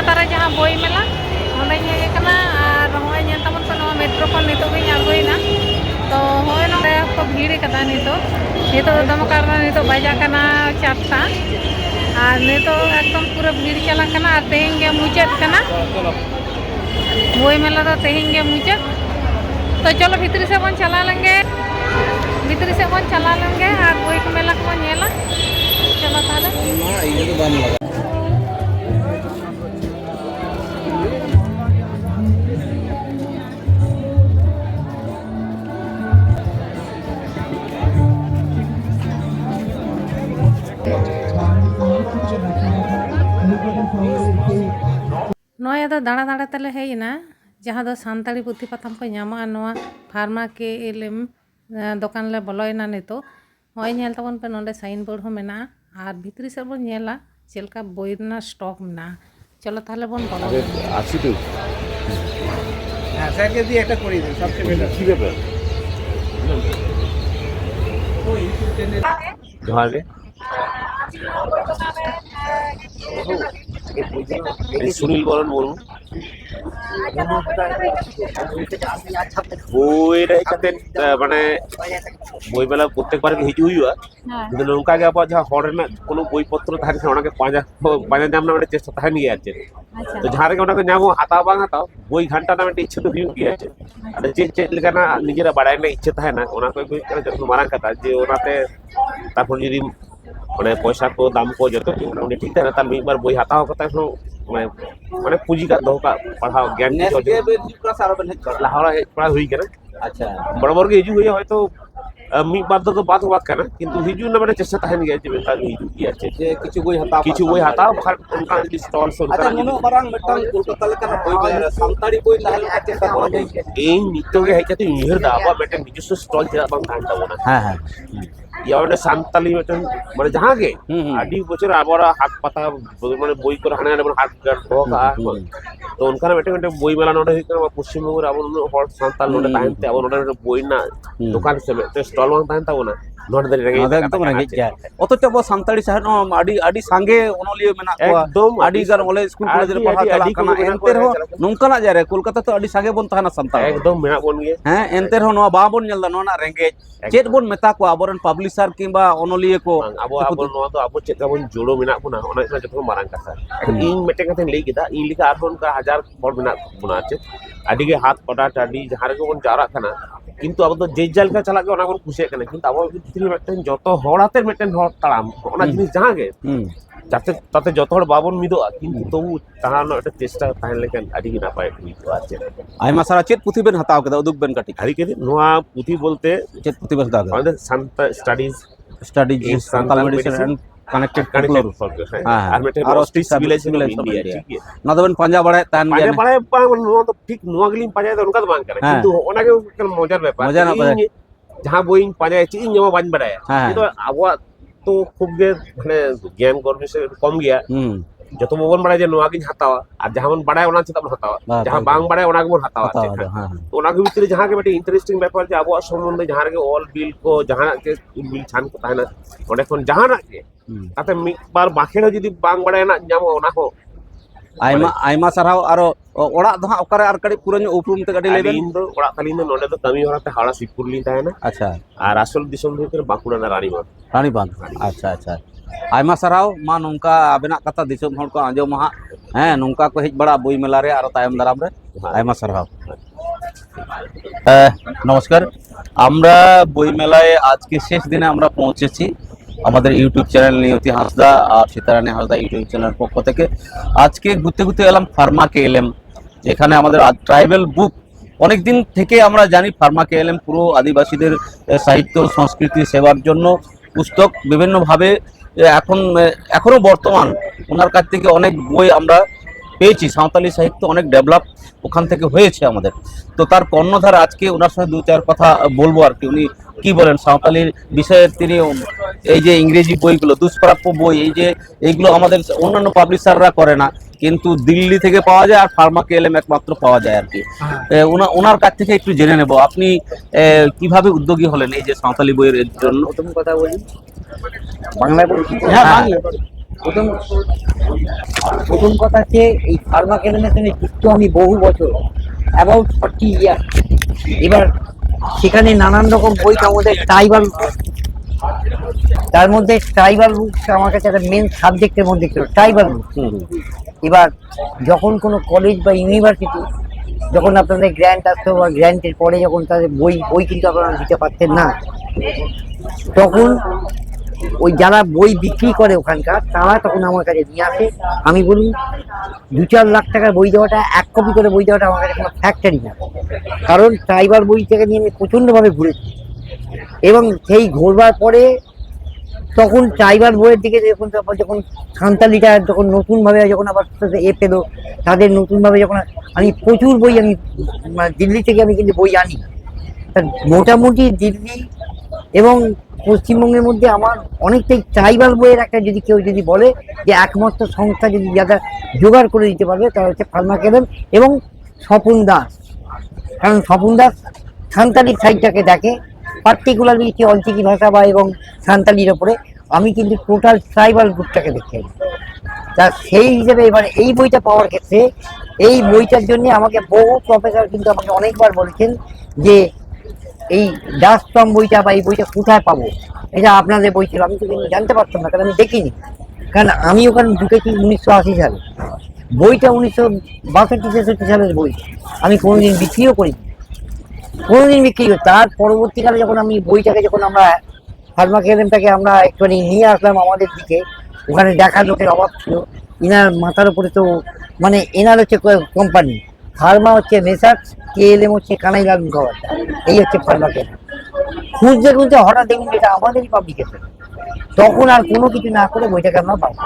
कलकाता जहाँ बोई मेला नोडे हेजना और होय नेल तमन पे नवा मेट्रो पर नितो गई आगोइना तो होय नोडे को भीड़ कदा नितो नितो दम करना नितो बजा कना 4टा और नितो एकदम पूरा भीड़ चला कना तेहें गे मुचाद कना बोई मेला तो तेहें गे मुचाद तो चलो भीतरी से बन चला लेंगे और बोई को मेला को नेला चलो ताले नोया दो दाड़ा दाड़ा तले हेना जहाँ दो सानताड़ी पुथी पाथाम को ᱧᱟᱢᱚᱜᱼᱟ नोआ फार्मा के एलएम दुकान ले बोलोयना नितो होय नेल तबन पे नोंडे साइन बोर्ड हो मेना और भीतरी से बन नेला चेलका बोइना स्टॉक मेना चलो ताहले बन बोलो आछि तो হ্যাঁ স্যারকে দিয়ে একটা করে দিন সবচেয়ে বেটার কি ব্যাপার জোহার রে সুনীল বরণ বলুন বইটা এখানে মানে বই মেলা প্রত্যেকবার হিজুই হুয়া কিন্তু নৌকা গে আবার যাহা হড় না কোনো বইপত্র থাকে ওনাকে পাঁজা নাম নামে চেষ্টা তাহা নিয়ে আছে তো যাহারে ওনাকে নামো হাতাও বাং হাতাও বই ঘন্টা নামে ইচ্ছে তো হুই গিয়ে আছে আর যে লেখানা নিজেরা বাড়ায় না ইচ্ছে থাকে না ওনাকে যত মারাং কথা যে ওনাতে তারপর যদি মানে পয়সা কো দাম কো যত উনি ঠিক থাকে তার একবার বই হাতাও কথা মানে পুঁজি का दो का पढ़ाओ ज्ञान लाहौरा पढ़ा हुई के আচ্ছা बराबर के हिजू हुई है तो मिद बार तो बात बात करना किंतु हिजू ना मैंने चेष्टा ताहन गया जे बेटा हिजू की আছে যে কিছু বই হাতা কিছু বই হাতাও উনকা যদি স্টল আচ্ছা মনো মারাং মিটাং কলকাতা লেখানা বই মেলা সান্তাড়ি বই তাহলে চেষ্টা করা যায় এই নিত্যকে হেকাতে ইনহের দাবা বেটা নিজস্ব স্টল চেরা বাং তাহন তাবনা হ্যাঁ হ্যাঁ या बेटा सान्ताली बेटा মানে জাহাগে আদি বছর আবার হাত পাতা মানে বই করে হানে হানে হাত গাট হোকা তো উনকার বেটা বেটা বই মেলা নড়ে হিকর পশ্চিমবঙ্গের আবার হর সান্তাল নড়ে তাহনতে আবার নড়ে বই না দোকান হিসেবে তো স্টল বাং তাহন তাবনা নড়ে দাঁড়িয়ে রেগে একদম রেগে যায় অথচ আবো সান্তাড়ি সাহেব আডি সাঙ্গে অনলিয়ে মেনা কোয়া একদম আডি গান বলে স্কুল কলেজের পড়া চালা কানা এনতে রহ নংকানা যায় রে কলকাতা তো আডি সাঙ্গে বন তাহানা সান্তাল একদম মেনা বন গিয়ে হ্যাঁ এনতে রহ নোয়া বা বন নেলদা নোনা রেঙ্গে চেত বন মেতা কো আবরন পাবলিশার কিংবা অনলিয়ে কো আবো নোয়া তো আবো চেত বন জোড়ো মেনা কোনা অনা যত মারাং কথা ইং মেটে কথা লই গিদা ইং লিখা আরহন কা হাজার হর মেনা কোনা আছে আডি গে হাত পটা টাডি যাহারে কোন জারা খানা কিন্তু আবো তো যে জালকা চালাকে অনা কোন খুশি কানে কিন্তু আবো ভিতরি মেটেন যত হড়াতে মেটেন হড় তাড়াম অনা জিনিস জাহাগে যাতে তাতে যত হড় বাবন মিদো কিন্তু তবু তাহানো একটা চেষ্টা তাহেন লেখান আডি না পায় মিদো আছে আইমা সারা চেত পুথিবেন হাতাও কেদা উদুকবেন কাটি হারি কে নোয়া পুঁথি বলতে চেত পুথিবেন হাতাও আমাদের Santal studies study Santal medicine and connected connected folklore আর মেটে রস্টিস সিভিলাইজেশন অফ ইন্ডিয়া ঠিক আছে না দেবেন পাঞ্জা বাড়ে তান পাঞ্জা বাড়ে নোয়া তো ঠিক নোয়া গলিম পাঞ্জা তো উনকা তো বাং করে কিন্তু ওনাকে মজার ব্যাপার যাহা বই পাঞ্জা আছে ইন জমা বান বাড়ায় কিন্তু আবো তো খুব গে মানে জ্ঞান কর্মে কম গিয়া যত বন বাড়ায় যে নোয়া গিন হাতাওয়া আর যাহা মন বাড়ায় ওনা চেতা হাতাওয়া যাহা বাং বাড়ায় ওনাকে মন হাতাওয়া আছে তো ওনাকে ভিতরে যাহা কে বেটা ইন্টারেস্টিং ব্যাপার যে আবো সম্বন্ধে যাহা কে অল বিল কো যাহা কে বিল ছান কো তাহনা ওনে কোন যাহা না কে তাতে মিকবার বাখেড় যদি বাং বাড়ায় না যামো ওনা হো আইমা আইমা সারাও আরো ওড়া দহা ওকারে আর কাড়ি পুরো উপরুম তে গাড়ি লেবেন ইন দো ওড়া খালিন দো নডে দো কামি হরাতে হাওড়া শিবপুর লিন তাহনা আচ্ছা আর আসল দিশম ভিতরে বাঁকুড়া না রানীবাঁধ আচ্ছা আচ্ছা আইমা সারাও মা নংকা আবেনা কথা দিশম হড় কো আঁজো মহা হ্যাঁ নংকা কো হেজ বড়া বই মেলা রে আর তায়ম দারাম রে আইমা সারাও নমস্কার আমরা বই মেলায় আজকে শেষ দিনে আমরা পৌঁছেছি আমাদের ইউটিউব চ্যানেল নিয়তি হাসদা আর সীতারানী হাসদা ইউটিউব চ্যানেলের পক্ষ থেকে আজকে ঘুরতে ঘুরতে এলাম ফার্মা কে এলএম যেখানে আমাদের ট্রাইবাল বুক অনেকদিন থেকে আমরা জানি ফার্মা কে এলএম পুরো আদিবাসীদের সাহিত্য সংস্কৃতি সেবার জন্য পুস্তক বিভিন্নভাবে এখনো বর্তমান ওনার কাছ থেকে অনেক বই আমরা পেয়েছি সাঁওতালি সাহিত্য অনেক ডেভেলপ ওখান থেকে হয়েছে আমাদের তো তার কর্ণধার আজকে ওনার সাথে দু চার কথা বলবো আর কি উনি কি বলেন সাঁওতালির বিষয়ে তিনি এই যে ইংরেজি বইগুলো দুষ্প্রাপ্য বই এই যে এইগুলো আমাদের অন্যান্য পাবলিশাররা করে না কিন্তু দিল্লি থেকে পাওয়া যায় আর ফার্মা কে এলএম একমাত্র পাওয়া যায় আর কি ওনার কাছ থেকে একটু জেনে নেব আপনি কিভাবে উদ্যোগী হলেন এই যে সাঁওতালি বইয়ের জন্য প্রথম কথা বলি বাংলায় বলি হ্যাঁ প্রথম প্রথম কথা হচ্ছে এই ফার্মা কেলেনের সঙ্গে যুক্ত আমি বহু বছর, অ্যাবাউট 40 ইয়ার। এবার সেখানে নানান রকম বই, আমাদের ট্রাইবাল, তার মধ্যে ট্রাইবাল বুকস আমার কাছে একটা মেন সাবজেক্টের মধ্যে ছিল, ট্রাইবাল বুক। এবার যখন কোনো কলেজ বা ইউনিভার্সিটি, যখন আপনাদের গ্র্যান্ট আসতো বা গ্র্যান্টের পরে যখন তাদের বই বই কিন্তু আপনারা দিতে পারতেন না, তখন ওই যারা বই বিক্রি করে ওখানকার, তারা তখন আমার কাছে নিয়ে আসে। আমি বলি 2-4 লাখ টাকার বই দেওয়াটা, 1 কপি করে বই দেওয়াটা আমার কাছে কোনো ফ্যাক্টরি না। কারণ ট্রাইবাল বই থেকে নিয়ে আমি প্রচণ্ডভাবে ঘুরেছি, এবং সেই ঘোরবার পরে তখন ট্রাইবাল বইয়ের দিকে যখন সাঁওতালিটা যখন নতুনভাবে যখন আবার পেলো, তাদের নতুনভাবে যখন আমি প্রচুর বই, আমি দিল্লি থেকে আমি কিন্তু বই আনি। মোটামুটি দিল্লি এবং পশ্চিমবঙ্গের মধ্যে আমার অনেকটাই ট্রাইবাল বইয়ের একটা, যদি কেউ যদি বলে যে একমাত্র সংস্থা যদি যারা জোগাড় করে দিতে পারবে, তারা হচ্ছে ফার্মা কেলেন এবং স্বপন দাস। কারণ স্বপন দাস সাঁওতালি সাইডটাকে দেখে, পার্টিকুলারলি হচ্ছে অলচিকি ভাষা বা এবং সাঁওতালির ওপরে। আমি কিন্তু টোটাল ট্রাইবাল গ্রুপটাকে দেখে, তা সেই হিসেবে এবার এই বইটা পাওয়ার ক্ষেত্রে, এই বইটার জন্য আমাকে বহু প্রফেসর কিন্তু আমাকে অনেকবার বলেছেন যে এই দাস টম বইটা বা এই বইটা কোথায় পাবো, এটা আপনাদের বই ছিল। আমি তো কিন্তু জানতে পারতাম না, কারণ আমি দেখিনি। কারণ আমি ওখানে ঢুকেছি 1980 সালে, বইটা 1962-63 সালের বই। আমি কোনোদিন বিক্রিও করিনি, কোনোদিন বিক্রি করি। তার পরবর্তীকালে যখন আমি বইটাকে, যখন আমরা ফার্মা কেলেনটাকে আমরা একটুখানি নিয়ে আসলাম আমাদের দিকে, ওখানে দেখার লোকের অভাব ছিল। এনার মাথার উপরে তো মানে এনার হচ্ছে কোম্পানি, ফার্মা হচ্ছে মেসার্স, KLM হচ্ছে কানাইলাল মুখোপাধ্যায়, এই হচ্ছে ফার্মা কেলেন। খুঁজতে খুঁজতে হঠাৎ দেখুন এটা আমাদেরই পাবলিকেশন। তখন আর কোনো কিছু না করে বইটাকে আমরা পাবো,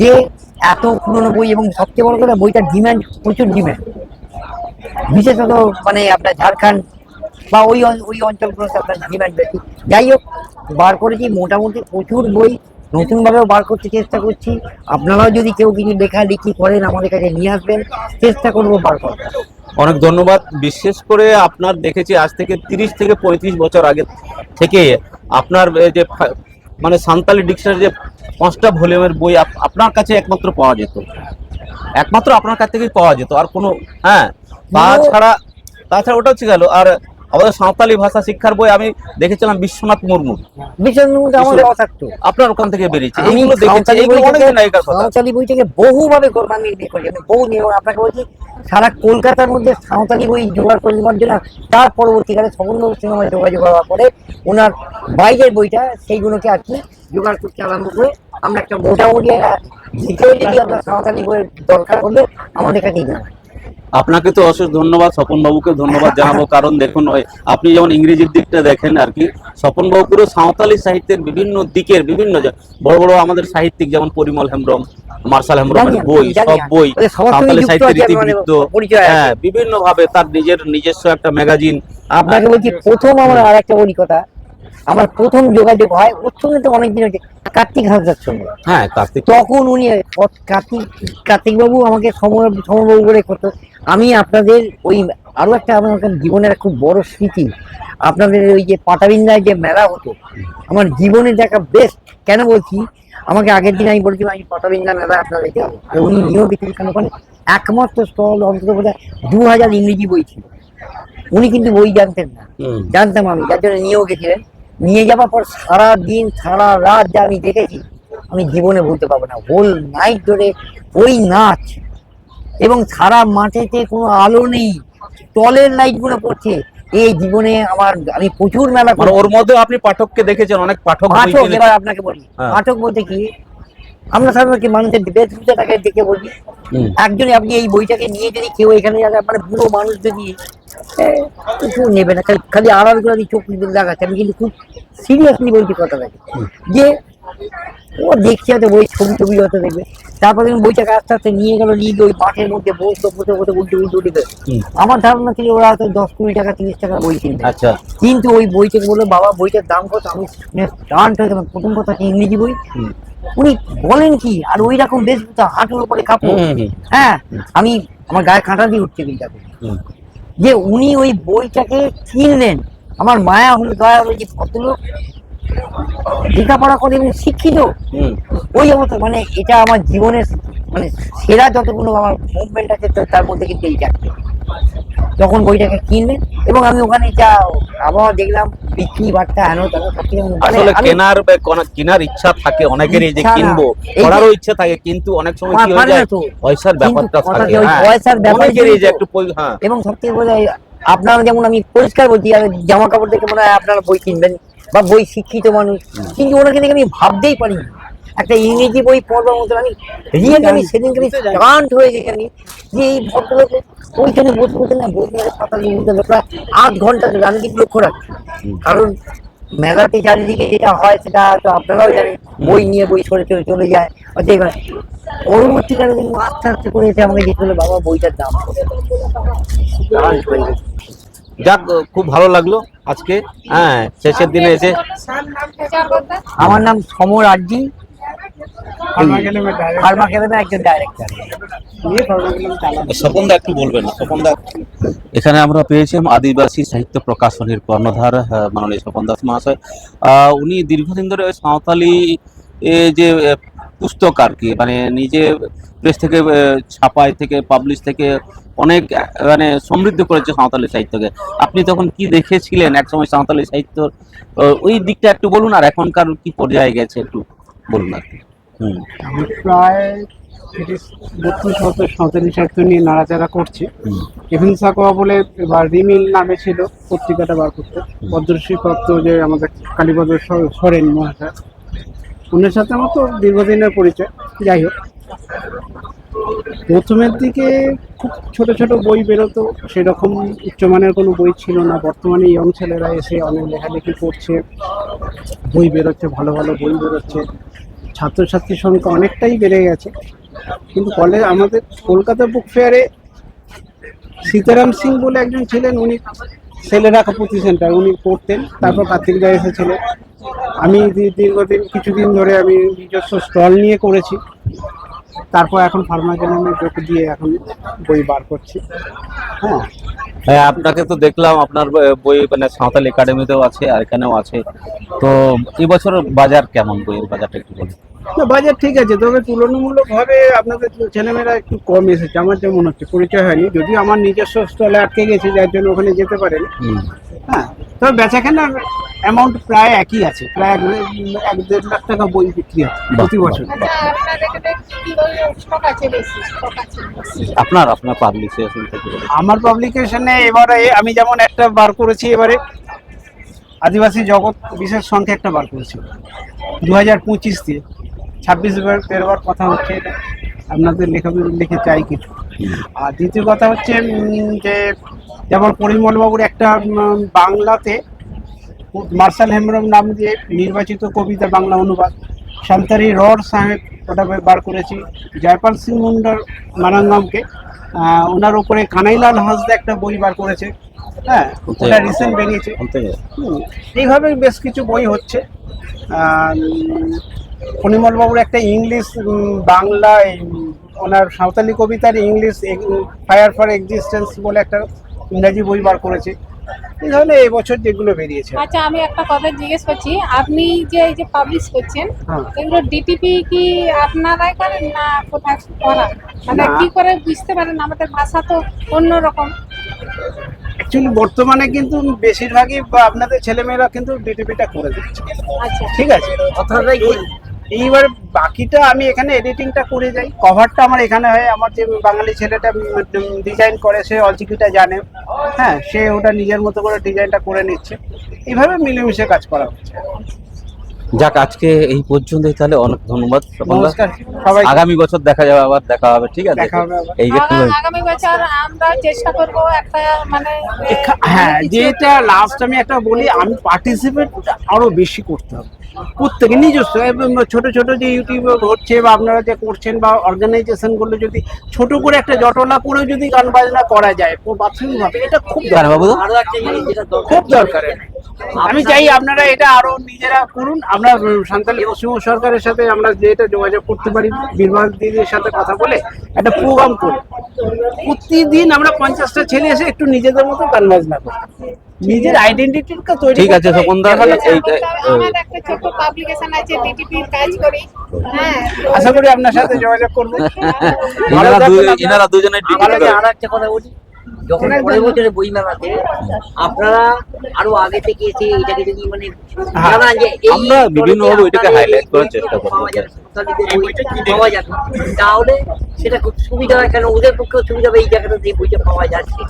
যে এত পুরনো বই, এবং সবচেয়ে বড় কথা বইটার ডিম্যান্ড, প্রচুর ডিম্যান্ড, বিশেষত মানে আপনার ঝাড়খণ্ড বা ওই অঞ্চলগুলোতে আপনার ডিম্যান্ড বেশি। যাই হোক, বার করেছি মোটামুটি প্রচুর বই, নতুনভাবেও বার করতে চেষ্টা করছি। আপনারাও যদি কেউ কিছু লেখালেখি করেন আমাদের কাছে নিয়ে আসবেন, চেষ্টা করবো বার করতে। অনেক ধন্যবাদ। বিশেষ করে আপনার দেখেছি আজ থেকে 30 থেকে 35 বছর আগে থেকে আপনার যে মানে সাঁওতালি ডিকশনারি যে 5টা ভলিউমের বই আপনার কাছে একমাত্র পাওয়া যেত, একমাত্র আপনার কাছ থেকেই পাওয়া যেত, আর কোনো তাছাড়া ওটা হচ্ছে গেল। আর আমাদের সাঁওতালি ভাষা শিক্ষার বই আমি দেখেছিলাম বিশ্বনাথ মুর্মু, আমাদের অথার্থ আপনার ওখান থেকে বেরিয়েছে, এইগুলো দেখেছি, এইগুলো অনেক আগেকার কথা। সাঁওতালি বই থেকে বহুভাবে আমি করি, আমি বহু নিয়ে আপনাকে বলছি, সারা কলকাতার মধ্যে সাঁওতালি বই জোগাড় করে নেওয়ার জন্য, তার পরবর্তীকালে সমন্বয় সিনেমায় যোগাযোগ করার পরে ওনার বাইরের বইটা সেইগুলোকে আর কি জোগাড় করতে আরম্ভ করে আমরা একটা মোটামুটি যদি আপনার সাঁওতালি বইয়ের দরকার হলে আমাদের কাছেই জানাই। আপনাকে তো অশেষ ধন্যবাদ, স্বপন বাবুকে ধন্যবাদ জানাবো। কারণ দেখুন, আপনি যেমন ইংরেজির দিকটা দেখেন আর কি, স্বপন বাবু পুরো সাঁওতালি সাহিত্যের বিভিন্ন দিকের বিভিন্ন বড় বড় আমাদের সাহিত্যিক, যেমন পরিমল হেমব্রম, মার্শাল হেমব্রমের বই, সব বই সাঁওতালি সাহিত্যের ইতিবৃত্ত, হ্যাঁ, বিভিন্ন ভাবে তার নিজস্ব একটা ম্যাগাজিন। আপনাকে বলছি, প্রথম আমার আর একটা বলি কথা, আমার প্রথম যোগাযোগ হয় ওর সঙ্গে, তো অনেকদিন হচ্ছে কার্তিক হাসদার সঙ্গে। হ্যাঁ, কার্তিক। তখন উনি কার্তিক বাবু আমাকে সমরবাবু বলে করতো। আমি আপনাদের ওই আরো একটা আমার জীবনের খুব বড় স্মৃতি, আপনাদের ওই যে পাটাবিন্দায় যে মেলা হতো, আমার জীবনের দেখা বেস্ট। কেন বলছি, আমাকে আগের দিন আমি বলছিলাম আমি পাটাবিন্দা মেলা আপনাদের যাবো, উনি নিয়েও গেছিলেন। ওখানে একমাত্র স্টল অন্তত বোধহয় 2000 ইংরেজি বই ছিল। উনি কিন্তু বই জানতেন না, জানতাম আমি, যার জন্য নিয়েও গেছিলেন। নিয়ে যাওয়ার পর সারা দিন সারা রাত যা আমি দেখেছি, আমি জীবনে ভুলতে পারবো না। হোল নাইট ধরে ওই নাচ, এবং সারা মাঠেতে কোনো আলো নেই, টলের লাইট গুলো পড়ছে। এই জীবনে আমি প্রচুর মেলা, ওর মধ্যে আপনি পাঠককে দেখেছেন, অনেক পাঠক। এবার আপনাকে বলি, পাঠক বলতে কি, আমরা সাধারণত মানুষের বেশভূষাটাকে দেখে বলি। একজনে আপনি এই বইটাকে নিয়ে যদি কেউ এখানে মানে বুড়ো মানুষ যদি কিছু নেবে না, খালি আড়াল করে আমি চোখ লাগাচ্ছে। আমি কিন্তু খুব সিরিয়াসলি বলছি কথাটাকে, যে ও দেখছি হয়তো বই, ছবি হয়তো দেখবে। তারপরে বইটাকে আস্তে আস্তে নিয়ে গেল, নিয়ে গিয়ে ওই মাঠের মধ্যে বসে উল্টে। আমার ধারণা ছিল ওরা হয়তো 10-20 টাকা 30 টাকা বই কিনবে। আচ্ছা। কিন্তু ওই বইটাকে বললো, বাবা বইটার দাম কত? আমি স্টান্ট হয়ে গেলাম। প্রথম কথা কি, ইংরেজি বই, উনি বলেন কি, আর ওই রকম বেশ হাঁটুর উপরে কাপড়। হ্যাঁ, আমি আমার গায়ে কাঁটা দিয়ে উঠছে কিন্তু, যে উনি ওই বইটাকে কিনলেন। আমার মায়া হলো, দয়া হলো যে ভদ্রলোক লেখাপড়া করে এবং শিক্ষিত ওই অবস্থা, মানে এটা আমার জীবনের মানে সেরা যতগুলো আমার মুভমেন্ট আছে তার মধ্যে কিন্তু এই চারটে। যখন বইটাকে কিনবেন এবং আমি ওখানে যা আবহাওয়া দেখলাম, বিক্রি বার্তা আনো তানো আসলে কেনার ইচ্ছা থাকে অনেকেরই, যে কিনবো, পড়ারও ইচ্ছা থাকে, কিন্তু অনেক সময় কি হয়ে যায় পয়সার ব্যাপারটা থাকে, পয়সার ব্যাপার যে একটু হ্যাঁ। এবং সবথেকে বোঝা যায় আপনারা যেমন, আমি পরিষ্কার বলছি, জামা কাপড় দেখে মনে হয় আপনারা বই কিনবেন বা বই শিক্ষিত মানুষ, কিন্তু ওনাকে দেখে আমি ভাবতেই পারি একটা ইংরেজি বই পড়বার মতো। আমি রিয়েলি আমি সেদিনকে আমি স্টান্ট হয়ে গেছি আমি, যে এই ভদ্রলোক ওইখানে বসে বসে না বই পাতা প্রায় 8 ঘন্টা ধরে আমি কিন্তু লক্ষ্য রাখছি। কারণ মেলাতে চারিদিকে যেটা হয় সেটা তো আপনারাও জানেন, বই নিয়ে বই সরে চলে যায়। পরবর্তীকালে কিন্তু আস্তে আস্তে করে এসে আমাকে জিজ্ঞেস করলো, বাবা বইটার দাম কত? যাক, খুব ভালো লাগলো আজকে, হ্যাঁ, শেষের দিনে এসে। আমার নাম সমর আরজি, ফার্মা একাডেমির একজন ডাইরেক্টর। স্বপনদা একটু বলবেন। স্বপনদা, এখানে আমরা পেয়েছি আদিবাসী সাহিত্য প্রকাশনীর কর্ণধার মাননীয় স্বপন দাস মহাশয়। উনি দীর্ঘদিন ধরে সাঁওতালি যে পুস্তক আর কি, মানে নিজে প্রেস থেকে ছাপাই থেকে পাবলিশ থেকে অনেক মানে সমৃদ্ধ করেছে সাঁওতালি সাহিত্যকে। আপনি তখন কি দেখেছিলেন একসময় সাঁওতালি সাহিত্য, ওই দিকটা একটু বলুন, আর এখনকার কি পর্যায়ে গেছে একটু বলুন আর কি। আমি প্রায় 32 বছর সাঁওতালি সাহিত্য নিয়ে নাড়াচাড়া করছি। এফএন সাকোয়া বলে এবার রিমিল নামে ছিল পত্রিকাটা বার করতে, পদ্মশ্রী প্রাপ্ত যে আমাদের কালীপদ সরেন মহাশয়, ওনার সাথে আমার তো দীর্ঘদিনের পরিচয়। যাই হোক, প্রথমের দিকে খুব ছোট ছোট বই বেরোতো, সেরকম উচ্চমানের কোনো বই ছিল না। বর্তমানে ইয়ং ছেলেরা এসে অনেক লেখালেখি করছে, বই বেরোচ্ছে, ভালো ভালো বই বেরোচ্ছে, ছাত্রছাত্রীর সংখ্যা অনেকটাই বেড়ে গেছে। কিন্তু আমাদের কলকাতা বুক ফেয়ারে সীতারাম সিং বলে একজন ছিলেন, উনি ছেলেরা কাপুতি সেন্টার উনি পড়তেন, তারপর কার্তিক দা এসেছিলেন। আমি দীর্ঘদিন কিছুদিন ধরে আমি নিজস্ব স্টল নিয়ে করেছি, তারপর এখন ফার্মা একাডেমি যোগ দিয়ে এখন বই বার করছি। হ্যাঁ, আপনাকে তো দেখলাম আপনার বই মানে সাঁওতালি একাডেমিতেও আছে আর এখানেও আছে। তো এবছর বাজার কেমন, বইয়ের বাজারটা একটু বলুন। না, বাজার ঠিক আছে, তবে তুলনামূলকভাবে আপনাদের ছেলেমেয়েরা একটু কম এসেছে আমার যা মনে হচ্ছে। পরিচয় হয়নি, যদিও আমার নিজস্ব স্টলে আটকে গেছে, যার জন্য ওখানে যেতে পারেন। হ্যাঁ, তবে বেচাকেনার অ্যামাউন্ট প্রায় একই আছে, প্রায় 1-1.5 লাখ টাকা বই বিক্রি হয় প্রতি বছর। আপনার পাবলিকেশন থেকে আমার পাবলিকেশনে এবারে আমি যেমন একটা বার করেছি, এবারে আদিবাসী জগৎ বিশেষ সংখ্যা একটা বার করেছি 2025 দিয়ে। 26 বেরোবার কথা হচ্ছে, এটা আপনাদের লিখে চাই কিছু। আর দ্বিতীয় কথা হচ্ছে যে যেমন পরিমলবাবুর একটা বাংলাতে মার্শাল হেমব্রম নাম দিয়ে নির্বাচিত কবিতা বাংলা অনুবাদ, শান্তারি রড সাহেব ওটা বার করেছি। জয়পাল সিং মুন্ডার মারাঙ্গামকে ওনার উপরে কানাইলাল হাঁসদা একটা বই বার করেছে। হ্যাঁ, ওটা রিসেন্ট বেরিয়েছে। এইভাবে বেশ কিছু বই হচ্ছে। পরিমল বাবুর একটা ইংলিশ বাংলা ওনার সাঁওতালি কবিতার ইংলিশ ফায়ার ফর এক্সিস্টেন্স বলে একটা ইংরাজি বই বার করেছে। এই ধরনের এবছর যেগুলো বেরিয়েছে। আচ্ছা, আমি একটা কথা জিজ্ঞেস করছি, আপনি যে এই যে পাবলিশ করছেন, এগুলো ডিটিপি কি আপনারাই করেন না কোথায় করা? মানে কি করে বুঝতে পারেন? আমাদের ভাষা তো অন্যরকম। অ্যাকচুয়ালি বর্তমানে কিন্তু বেশিরভাগই আপনাদের ছেলেমেয়েরা কিন্তু ডিটিপিটা করে দিচ্ছে। আচ্ছা, ঠিক আছে, এইবার বাকিটা আমি এখানে এডিটিংটা করে যাই, কভারটা আমার এখানে হয়। আমার যে বাঙালি ছেলেটা ডিজাইন করে, সে অলচিকিটা জানে, হ্যাঁ, সে ওটা নিজের মতো করে ডিজাইনটা করে নিচ্ছে। এইভাবে মিলেমিশে কাজ করা হচ্ছে। যাক, আজকে এই পর্যন্তই, তাহলে অনেক ধন্যবাদ। নমস্কার সবাই, আগামী বছর দেখা যাবে, আবার দেখা হবে। ঠিক আছে, এই যে আগামী বছর আমরা চেষ্টা করব একটা মানে হ্যাঁ, যেটা লাস্ট আমি একটা বলি, আমি পার্টিসিপেট আরো বেশি করতে হবে প্রত্যেকে নিজস্ব। ছোট ছোট যে ইউটিউবে ঘটছে বা আপনারা যে করছেন বা অর্গানাইজেশনগুলো যদি ছোট করে একটা জটলা করে যদি গান বাজনা করা যায় প্রাথমিকভাবে, এটা খুব খুব দরকার। আমি চাই আপনারা এটা আরো নিজেরা করুন। আমরা সাঁওতালি পশ্চিমবঙ্গ সরকারের সাথে আমরা যেটা যোগাযোগ করতে পারি, বীরবাল দিদির সাথে কথা বলে একটা প্রোগ্রাম করি। প্রতিদিন আমরা 50টা ছেলে এসে একটু নিজেদের মতো গান বাজনা করি, নিজের আইডেন্টিটিটা তৈরি ঠিক আছে করতে হবে। স্বপনদা, আমার এই একটা ছোট পাবলিকেশন আছে, ডিটিপির কাজ করি। হ্যাঁ, তো আশা করি আপনার সাথে যোগাযোগ করবো। এনারা দুজনে আমাকে আর একটা কথা বলি, যখন পরের বছরে বইমেলাতে আপনারা আরো আগে থেকে এসে এটাকে যদি মানে জানান যে এই আমরা বিভিন্নভাবে ওইটাকে আপনাদের highlight করার এই চেষ্টা করবো। পাওয়া যায়, সন্তানদের বই পাওয়া যাবে, তাহলে সেটা খুব সুবিধা হয়, কেন ওদের পক্ষেও সুবিধা হবে এই জায়গাটা যে বইটা পাওয়া যাচ্ছে।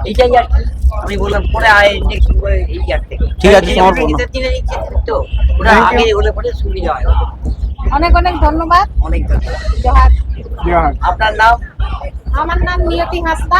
এইটাই আর কি আমি বললাম, পরে আয় নেক্সট এই ইয়ার থেকে ঠিক আছে, এই সমর্পণ। আমরা দিনে নিচ্ছি তো ওরা Thank you. আগে হলে পরে সুবিধা হয়। অনেক অনেক ধন্যবাদ। অনেক ধন্যবাদ। জোহার। জোহার। আপনার নাম? আমার নাম নিয়তি হাঁসদা।